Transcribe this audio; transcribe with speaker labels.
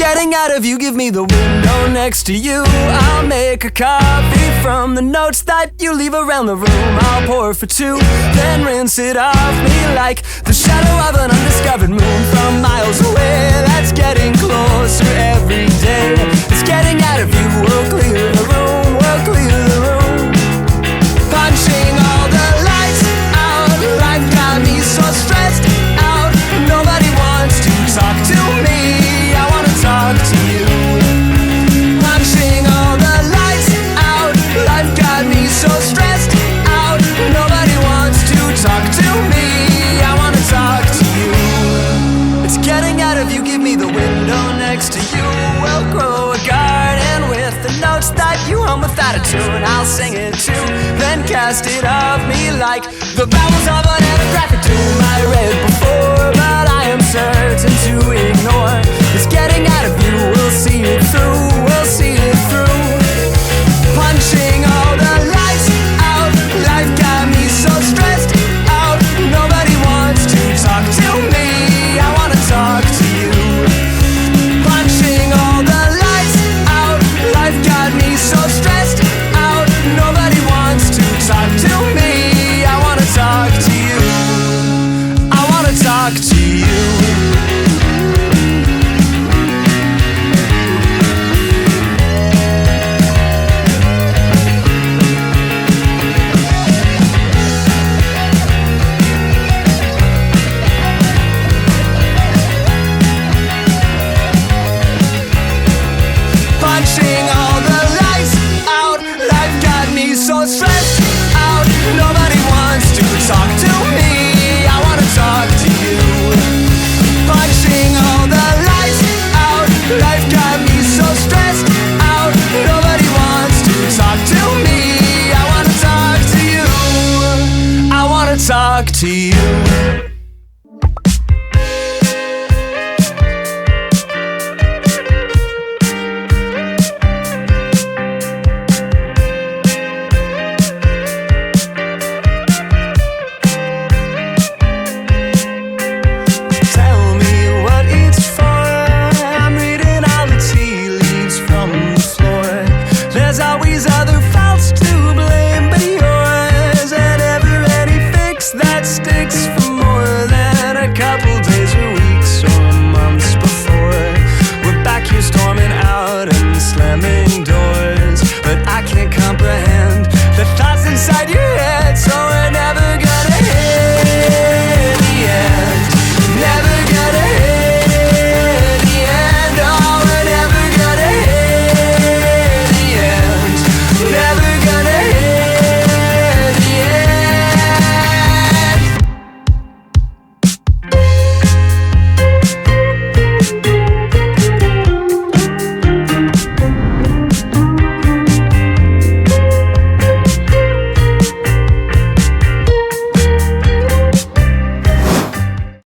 Speaker 1: getting out of you, give me the window next to you. I'll make a coffee from the notes that you leave around the room. I'll pour for two, then rinse it off me like the shadow of an undiscovered moon from miles away. That's getting closer every day. It's getting out of you, we'll clear the room, we'll clear the room. Punching all the lights out, life got me so stressed out. Nobody wants to talk to me, I wanna talk to you. Punching all the lights out, life got me so stressed out. Nobody wants to talk to me, I wanna talk to you. It's getting out of you, give me the window next to you. We'll grow a garden with the notes that you hum without a tune. I'll sing it too, then cast it off me like the vowels of an antigraphic tomb I read before, but I am certain to ignore.